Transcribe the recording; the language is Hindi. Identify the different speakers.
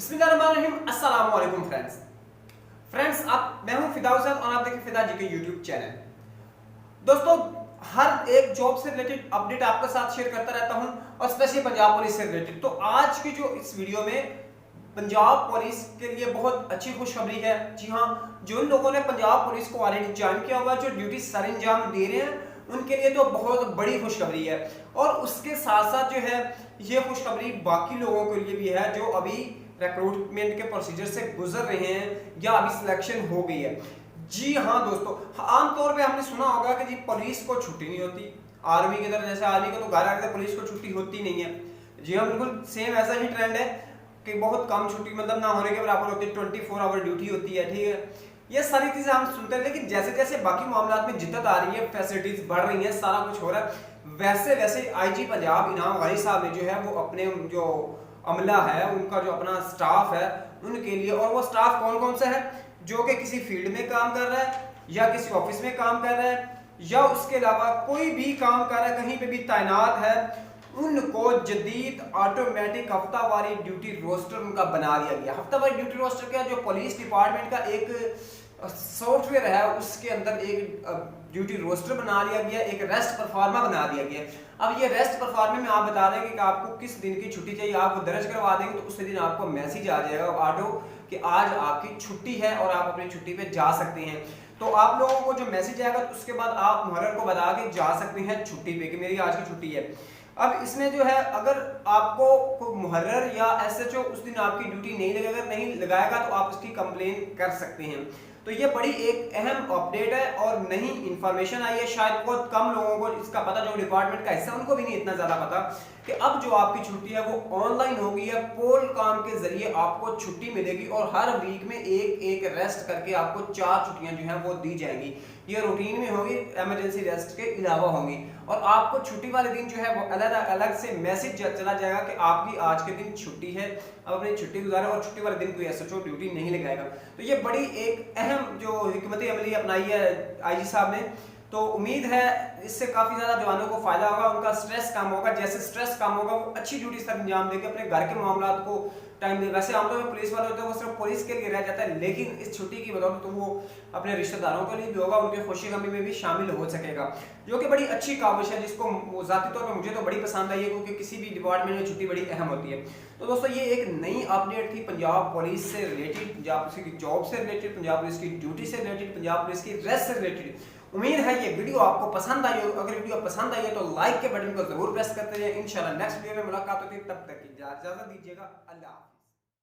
Speaker 1: बिस्मिल्लाहिर्रहमानिर्रहीम। अस्सलाम वालेकुम फ्रेंड्स, मैं हूं फिदा हुसैन और आप देखिए फिदा जी के यूट्यूब चैनल। दोस्तों, हर एक जॉब से रिलेटेड अपडेट आपके साथ शेयर करता रहता हूं और स्पेशली पंजाब पुलिस से रिलेटेड। तो आज की जो इस वीडियो में पंजाब पुलिस के लिए बहुत अच्छी खुशखबरी है। जी हां, जिन लोगों ने पंजाब पुलिस को ऑलरेडी ज्वाइन किया हुआ, जो ड्यूटी सर अंजाम दे रहे हैं, उनके लिए तो बहुत बड़ी खुशखबरी है। और उसके साथ साथ जो है ये खुशखबरी बाकी लोगों के लिए भी है जो अभी रिक्रूटमेंट के प्रोसीजर से गुजर रहे हैं या अभी सिलेक्शन हो गई है। जी हाँ दोस्तों, आमतौर पे हमने सुना होगा कि जी पुलिस को छुट्टी नहीं होती आर्मी की तरह। जैसे आर्मी को तो घर आकर पुलिस को छुट्टी होती नहीं है। जी हाँ, बिल्कुल सेम ऐसा ही ट्रेंड है कि बहुत कम छुट्टी, मतलब ना होने के बराबर होती है। 24 आवर ड्यूटी होती है, ठीक है। ये सारी चीजें हम सुनते हैं, लेकिन जैसे जैसे बाकी मामलात में जिद्दत आ रही है, फैसिलिटीज बढ़ रही है, सारा कुछ हो रहा है, वैसे वैसे आईजी पंजाब इनाम वाली साहब ने जो है वो अपने जो अमला है, उनका जो अपना स्टाफ है, उनके लिए, और वो स्टाफ कौन कौन सा है, जो कि किसी फील्ड में काम कर रहा है या किसी ऑफिस में काम कर रहा है या उसके अलावा कोई भी काम कर रहा है, कहीं पे भी तैनात है, उनको जदीद ऑटोमेटिक हफ्तावारी ड्यूटी रोस्टर उनका बना दिया गया। हफ्तावारी ड्यूटी रोस्टर क्या, जो पुलिस डिपार्टमेंट का एक सॉफ्टवेयर है, उसके अंदर एक ड्यूटी रोस्टर बना लिया गया, एक रेस्ट परफॉर्मा बना दिया गया। अब ये रेस्ट परफॉर्मे में आप बता देंगे कि आपको किस दिन की छुट्टी चाहिए, आप वो दर्ज करवा देंगे तो उसी दिन आपको मैसेज आ जाएगा ऑटो कि आज आपकी छुट्टी है और आप अपनी छुट्टी पे जा सकते हैं। तो आप लोगों को जो मैसेज आएगा तो उसके बाद आप मुहर्रर को बता के जा सकते हैं छुट्टी पे कि मेरी आज की छुट्टी है। अब इसमें जो है, अगर आपको मुहर्रर या एसएचओ उस दिन आपकी ड्यूटी नहीं लगाएगा तो आप उसकी कंप्लेन कर सकते हैं। तो ये बड़ी एक अहम अपडेट है और नई इंफॉर्मेशन आई है। शायद बहुत कम लोगों को इसका पता, जो डिपार्टमेंट का हिस्सा उनको भी नहीं इतना ज्यादा पता कि अब जो आपकी छुट्टी है वो ऑनलाइन होगी है। पोल काम के जरिए आपको छुट्टी मिलेगी और हर वीक में एक एक रेस्ट करके आपको 4 छुट्टियां जो हैं वो दी जाएंगी। ये रूटीन में होगी, इमरजेंसी रेस्ट के अलावा होंगी। और आपको छुट्टी वाले दिन जो है वो अलग अलग से मैसेज चला जाएगा कि आपकी आज के दिन छुट्टी है, अब अपनी छुट्टी गुजारें, और छुट्टी वाले दिन कोई एसएचओ ड्यूटी नहीं लगाएगा। तो ये बड़ी एक अहम जो हिकमत अमली अपनाई है आईजी साहब ने। तो उम्मीद है इससे काफी ज्यादा जवानों को फायदा होगा, उनका स्ट्रेस कम होगा। जैसे स्ट्रेस कम होगा, वो अच्छी ड्यूटी से अंजाम देके अपने घर के मामलात को टाइम दे। वैसे आमतौर पर पुलिस वाले होते हैं वो सिर्फ पुलिस के लिए रह जाता है, लेकिन इस छुट्टी की बदौलत तो वो अपने रिश्तेदारों के लिए भी होगा, उनके खुशी गमी में भी शामिल हो सकेगा, जो कि बड़ी अच्छी काविश है, जिसको जाती तौर पर मुझे तो बड़ी पसंद आई है, क्योंकि किसी भी डिपार्टमेंट में छुट्टी बड़ी अहम होती है। तो दोस्तों, ये एक नई अपडेट थी पंजाब पुलिस से रिलेटेड, पंजाब पुलिस की जॉब से रिलेटेड, पंजाब पुलिस की ड्यूटी से रिलेटेड, पंजाब पुलिस की रेस्ट से रिलेटेड। उम्मीद है ये वीडियो आपको पसंद आई हो। अगर वीडियो पसंद आई है तो लाइक के बटन को जरूर प्रेस करते रहिए। इंशाल्लाह नेक्स्ट वीडियो में मुलाकात होगी, तब तक की इजाजत दीजिएगा। अल्लाह।